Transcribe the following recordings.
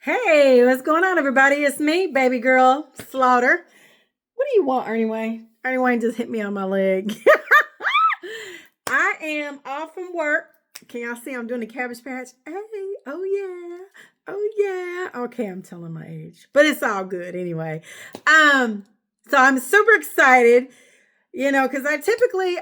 Hey, what's going on, everybody? It's me, baby girl Slaughter. What do you want, Ernie Wayne? Ernie Wayne just hit me on my leg. I am off from work. Can y'all see I'm doing the Cabbage Patch? Hey, oh yeah, oh yeah. Okay, I'm telling my age, but it's all good anyway. So I'm super excited, because I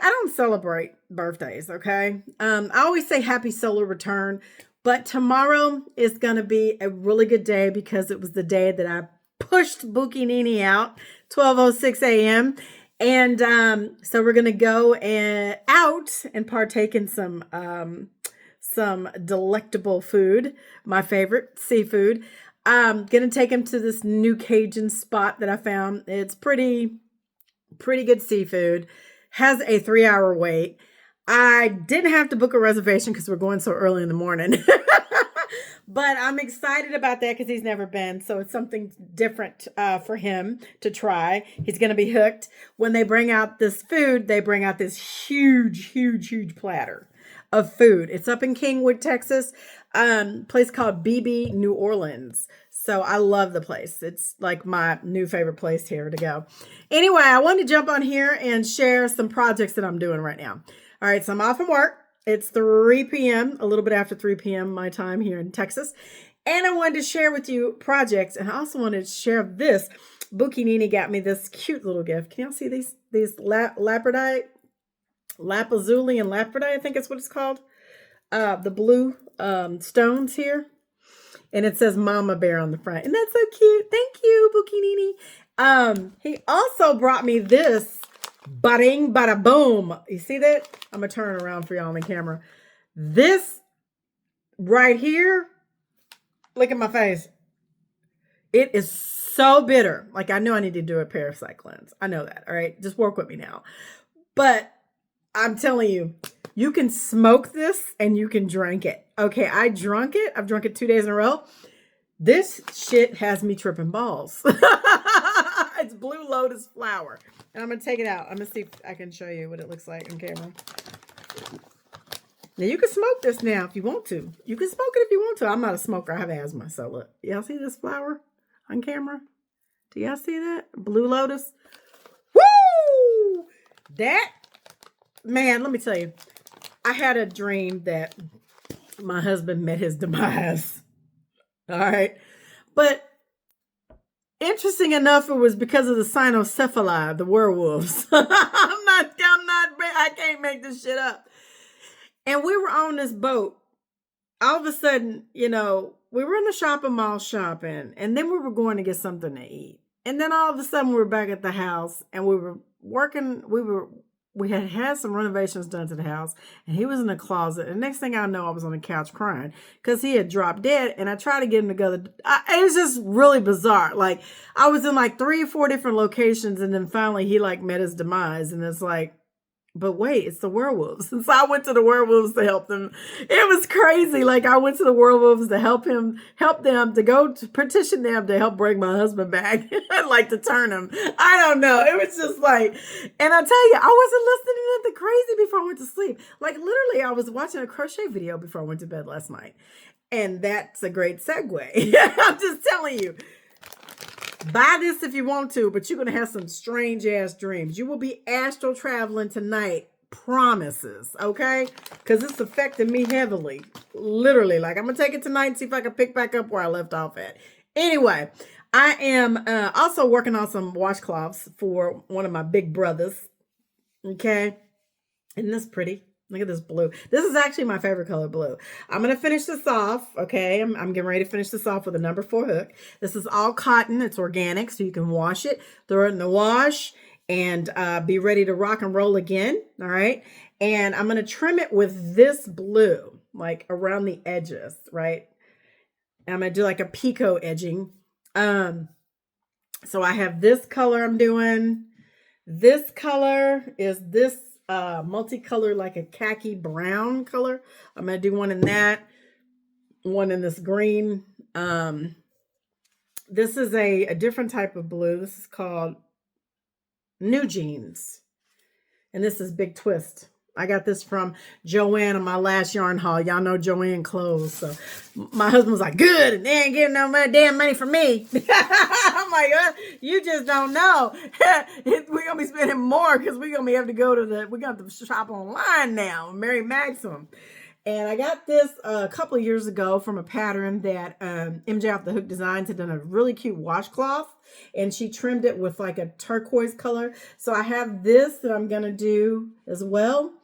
don't celebrate birthdays. Okay, I always say happy solar return, but tomorrow is gonna be a really good day because it was the day that I pushed Bukinini out, 12:06 a.m. And so we're gonna go out and partake in some delectable food, my favorite seafood. Gonna take him to this new Cajun spot that I found. It's pretty good seafood. Has a 3-hour wait. I didn't have to book a reservation because we're going so early in the morning. But I'm excited about that because he's never been. So it's something different for him to try. He's going to be hooked. When they bring out this food, they bring out this huge platter of food. It's up in Kingwood, Texas, place called BB New Orleans. So I love the place. It's like my new favorite place here to go. Anyway, I wanted to jump on here and share some projects that I'm doing right now. All right, so I'm off from work. It's 3 p.m., a little bit after 3 p.m. my time here in Texas. And I wanted to share with you projects. And I also wanted to share this. Bukinini got me this cute little gift. Can y'all see these lapradite? Lapazuli and lapradite, I think is what it's called. The blue stones here. And it says Mama Bear on the front. And that's so cute. Thank you, Bukinini. He also brought me this. Bada-bing, bada-boom. You see that? I'm going to turn it around for y'all on the camera. This right here, look at my face. It is so bitter. Like, I know I need to do a parasite cleanse. I know that, all right? Just work with me now. But I'm telling you, you can smoke this and you can drink it. Okay, I drunk it. I've drunk it 2 days in a row. This shit has me tripping balls. It's Blue Lotus flower. And I'm going to take it out. I'm going to see if I can show you what it looks like on camera. Now, you can smoke this now if you want to. You can smoke it if you want to. I'm not a smoker. I have asthma. So, look. Y'all see this flower on camera? Do y'all see that? Blue Lotus. Woo! That, man, let me tell you. I had a dream that my husband met his demise. All right. But interesting enough, it was because of the cynocephali, the werewolves. I can't make this shit up. And we were on this boat. All of a sudden, we were in the shopping mall shopping, and then we were going to get something to eat. And then all of a sudden we were back at the house and we were working, we had some renovations done to the house, and he was in the closet. And next thing I know, I was on the couch crying because he had dropped dead. And I tried to get him together. It was just really bizarre. Like, I was in like 3 or 4 different locations, and then finally he like met his demise. And it's like, but wait, it's the werewolves. And so I went to the werewolves to help them. It was crazy. Like, I went to the werewolves to help them, to go to petition them to help bring my husband back. I'd like to turn him. I don't know. It was just like, and I tell you, I wasn't listening to the crazy before I went to sleep. Like, literally, I was watching a crochet video before I went to bed last night. And that's a great segue. I'm just telling you. Buy this if you want to, but you're going to have some strange ass dreams. You will be astral traveling tonight. Promises. Okay? Because it's affecting me heavily. Literally. Like, I'm going to take it tonight and see if I can pick back up where I left off at. Anyway, I am also working on some washcloths for one of my big brothers. Okay? Isn't this pretty? Look at this blue. This is actually my favorite color, blue. I'm going to finish this off, okay? I'm getting ready to finish this off with a number 4 hook. This is all cotton. It's organic, so you can wash it, throw it in the wash, and be ready to rock and roll again, all right? And I'm going to trim it with this blue, like around the edges, right? And I'm going to do like a picot edging. So I have this color I'm doing. This color is this multicolor, like a khaki brown color. I'm going to do one in that, one in this green. This is a different type of blue. This is called New Jeans. And this is Big Twist. I got this from Joann on my last yarn haul. Y'all know Joann clothes. So my husband was like, good. And they ain't getting no damn money from me. I'm like, you just don't know. We're going to be spending more because we're going to be able to go to we got to shop online now. Mary Maxim. And I got this a couple of years ago from a pattern that MJ Off the Hook Designs had done a really cute washcloth. And she trimmed it with like a turquoise color. So I have this that I'm going to do as well.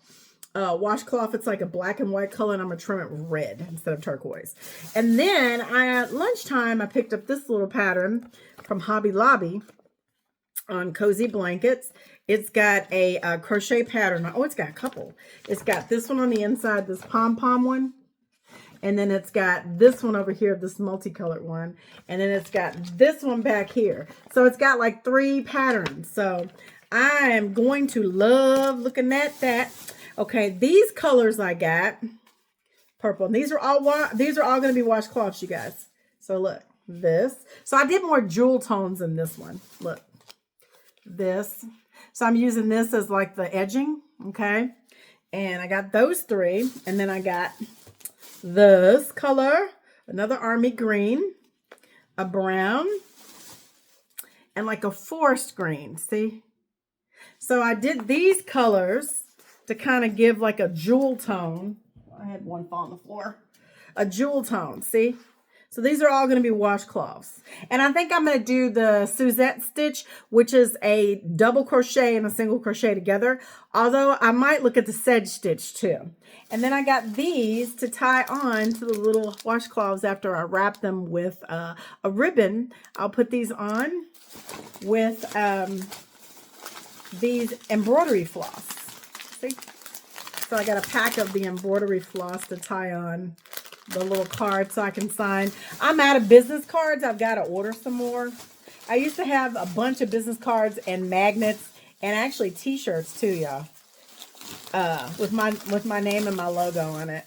Washcloth, it's like a black and white color, and I'm going to trim it red instead of turquoise. And then at lunchtime, I picked up this little pattern from Hobby Lobby on Cozy Blankets. It's got a crochet pattern. Oh, it's got a couple. It's got this one on the inside, this pom-pom one. And then it's got this one over here, this multicolored one. And then it's got this one back here. So it's got like 3 patterns. So I am going to love looking at that. Okay, these colors I got, purple. And these are all going to be washcloths, you guys. So look, this. So I did more jewel tones in this one. Look, this. So I'm using this as like the edging, okay? And I got those 3. And then I got this color, another army green, a brown, and like a forest green, see? So I did these colors to kind of give like a jewel tone. I had one fall on the floor. A jewel tone, see? So these are all going to be washcloths. And I think I'm going to do the Suzette stitch, which is a double crochet and a single crochet together. Although I might look at the sedge stitch too. And then I got these to tie on to the little washcloths after I wrap them with a ribbon. I'll put these on with these embroidery floss. See? So I got a pack of the embroidery floss to tie on the little card so I can sign. I'm out of business cards. I've got to order some more. I used to have a bunch of business cards and magnets and actually t-shirts too, y'all. With my name and my logo on it.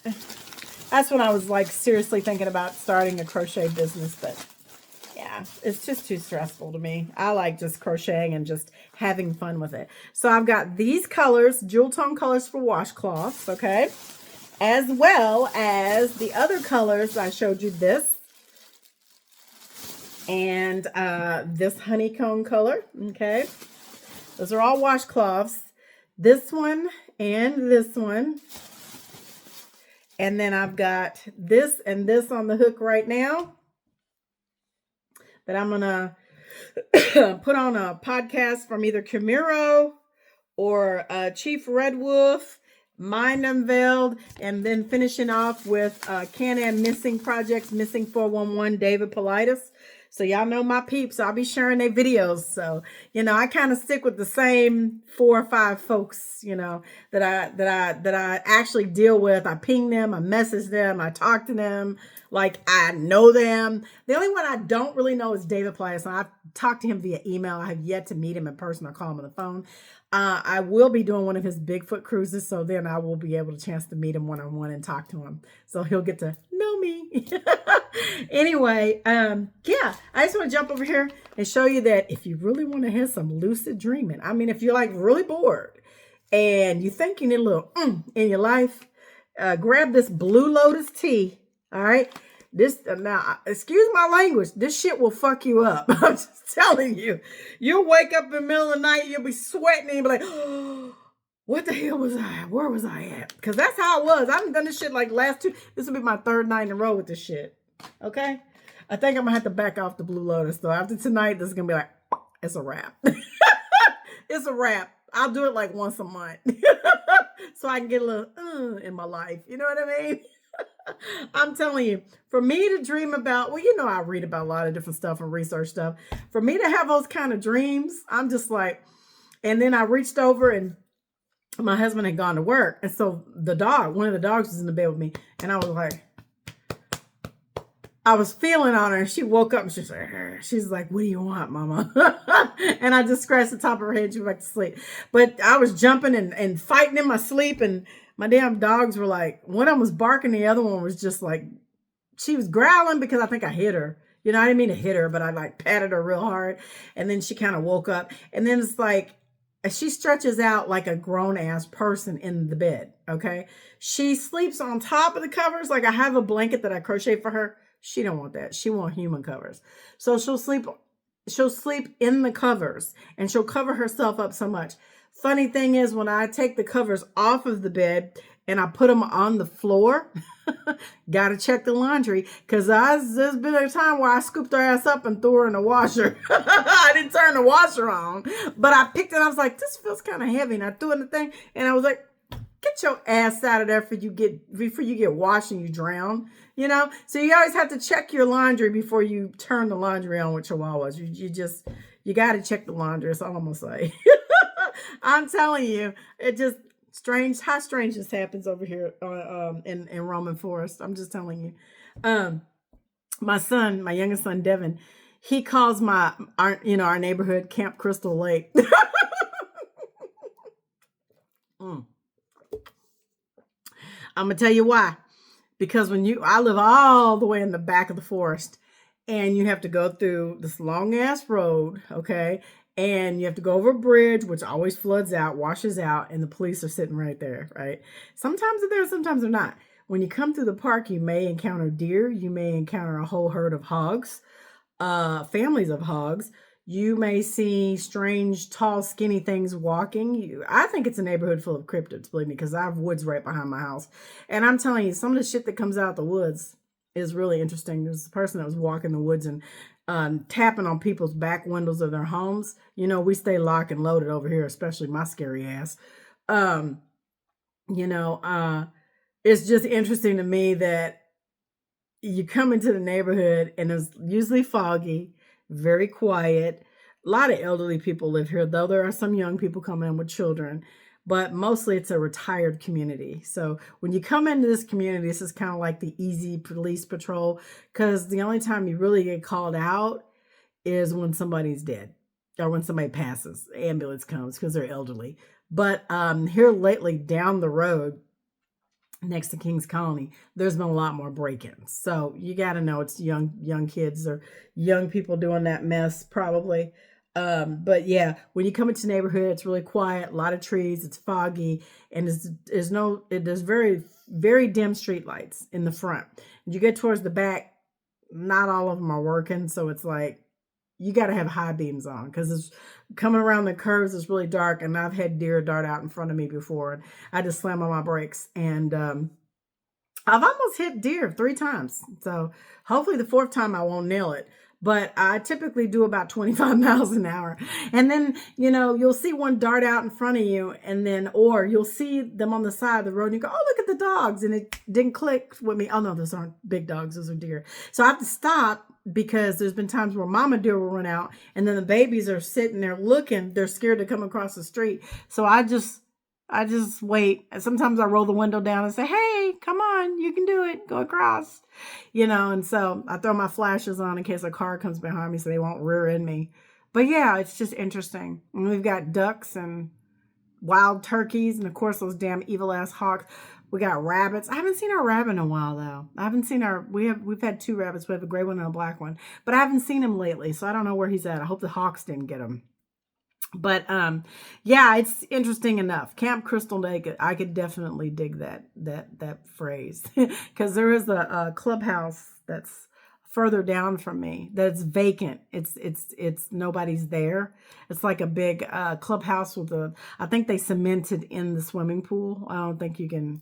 That's when I was like seriously thinking about starting a crochet business, but yeah, it's just too stressful to me. I like just crocheting and just having fun with it. So I've got these colors, jewel tone colors for washcloths, okay? As well as the other colors. I showed you this. And this honeycomb color, okay? Those are all washcloths. This one and this one. And then I've got this and this on the hook right now that I'm going to put on a podcast from either Camiro or Chief Red Wolf, Mind Unveiled, and then finishing off with Can-Am Missing Projects, Missing 411, David Politis. So y'all know my peeps. I'll be sharing their videos. So, you know, I kind of stick with the same 4 or 5 folks, you know, that I actually deal with. I ping them, I message them, I talk to them like I know them. The only one I don't really know is David Politis. I've talked to him via email. I have yet to meet him in person or call him on the phone. I will be doing one of his Bigfoot cruises, so then I will be able to chance to meet him one-on-one and talk to him. So he'll get to know me. Anyway, yeah, I just want to jump over here and show you that if you really want to have some lucid dreaming, I mean, if you're like really bored and you think you need a little in your life, grab this Blue Lotus tea, all right? This, now, excuse my language, this shit will fuck you up. I'm just telling you. You'll wake up in the middle of the night, you'll be sweating, and you'll be like, oh, what the hell was I? Where was I at? Because that's how it was. I haven't done this shit like this will be my 3rd night in a row with this shit. Okay? I think I'm going to have to back off the Blue Lotus, though. After tonight, this is going to be like, it's a wrap. It's a wrap. I'll do it like once a month. So I can get a little in my life. You know what I mean? I'm telling you, for me to dream about, well, you know, I read about a lot of different stuff and research stuff. For me to have those kind of dreams, I'm just like, and then I reached over and my husband had gone to work. And so one of the dogs was in the bed with me. And I was like, I was feeling on her and she woke up and she's like, what do you want, mama? And I just scratched the top of her head. She went back to sleep. But I was jumping and fighting in my sleep, and my damn dogs were like, one of them was barking. The other one was just like, she was growling because I think I hit her. You know, I didn't mean to hit her, but I like patted her real hard. And then she kind of woke up. And then it's like, she stretches out like a grown ass person in the bed. Okay. She sleeps on top of the covers. Like I have a blanket that I crochet for her. She don't want that. She want human covers. So she'll sleep in the covers and she'll cover herself up so much. Funny thing is when I take the covers off of the bed and I put them on the floor, got to check the laundry because there's been a time where I scooped her ass up and threw her in the washer. I didn't turn the washer on, but I picked it. I was like, this feels kind of heavy. And I threw it in the thing and I was like, get your ass out of there before you get washed and you drown, you know? So you always have to check your laundry before you turn the laundry on with chihuahuas. You got to check the laundry. That's all I'm going to say. I'm telling you, it just how strange this happens over here in Roman Forest. I'm just telling you. My youngest son, Devin, he calls our neighborhood Camp Crystal Lake. I'm gonna tell you why. Because I live all the way in the back of the forest, and you have to go through this long ass road, okay? And you have to go over a bridge, which always floods out, washes out, and the police are sitting right there, right? Sometimes they're there, sometimes they're not. When you come through the park, you may encounter deer, you may encounter a whole herd of hogs, families of hogs. You may see strange, tall, skinny things walking. I think it's a neighborhood full of cryptids, believe me, because I have woods right behind my house. And I'm telling you, some of the shit that comes out of the woods is really interesting. There's a person that was walking the woods and tapping on people's back windows of their homes. You know, we stay locked and loaded over here, especially my scary ass. It's just interesting to me that you come into the neighborhood and it's usually foggy, very quiet. A lot of elderly people live here, though there are some young people coming in with children, but mostly it's a retired community. So when you come into this community, this is kind of like the easy police patrol, because the only time you really get called out is when somebody's dead or when somebody passes. The ambulance comes because they're elderly. But here lately down the road, next to Kings Colony, there's been a lot more break-ins. So you got to know it's young kids or young people doing that mess probably. But yeah, when you come into the neighborhood, it's really quiet, a lot of trees, it's foggy, and there's very, very dim street lights in the front. You get towards the back, not all of them are working. So it's like, you got to have high beams on because it's coming around the curves. It's really dark. And I've had deer dart out in front of me before. And I just slam on my brakes. And I've almost hit deer 3 times. So hopefully the 4th time I won't nail it. But I typically do about 25 miles an hour. And then, you'll see one dart out in front of you or you'll see them on the side of the road and you go, oh, look at the dogs. And it didn't click with me. Oh no, those aren't big dogs. Those are deer. So I have to stop because there's been times where mama deer will run out and then the babies are sitting there looking. They're scared to come across the street. So I just wait. And sometimes I roll the window down and say, hey, come on, you can do it. Go across, and so I throw my flashes on in case a car comes behind me so they won't rear end me. But yeah, it's just interesting. And we've got ducks and wild turkeys and of course those damn evil ass hawks. We got rabbits. I haven't seen our rabbit in a while though. We've had 2 rabbits. We have a gray one and a black one, but I haven't seen him lately. So I don't know where he's at. I hope the hawks didn't get him. But yeah, it's interesting enough. Camp Crystal Lake, I could definitely dig that phrase because there is a clubhouse that's further down from me that's vacant. It's nobody's there. It's like a big clubhouse I think they cemented in the swimming pool. I don't think you can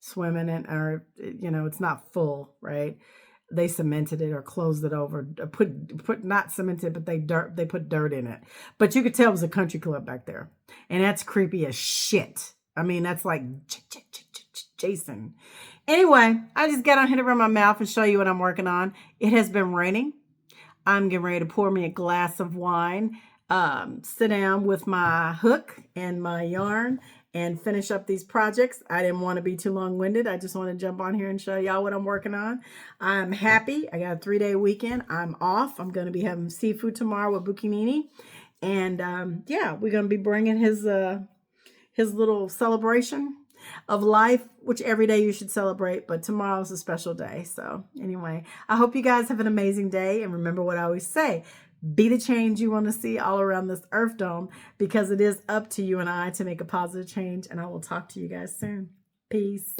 swim in it or it's not full, right? They cemented it or closed it over, put not cemented, but they put dirt in it. But you could tell it was a country club back there. And that's creepy as shit. I mean, that's like Jason. Anyway, I just got on here to run my mouth and show you what I'm working on. It has been raining. I'm getting ready to pour me a glass of wine, sit down with my hook and my yarn and finish up these projects. I didn't want to be too long-winded. I just want to jump on here and show y'all what I'm working on. I'm happy. I got a 3-day weekend. I'm off. I'm going to be having seafood tomorrow with Buchinini. And yeah, we're going to be bringing his little celebration of life, which every day you should celebrate, but tomorrow's a special day. So anyway, I hope you guys have an amazing day. And remember what I always say, Be the change you want to see all around this Earth Dome, because it is up to you and I to make a positive change. And I will talk to you guys soon. Peace.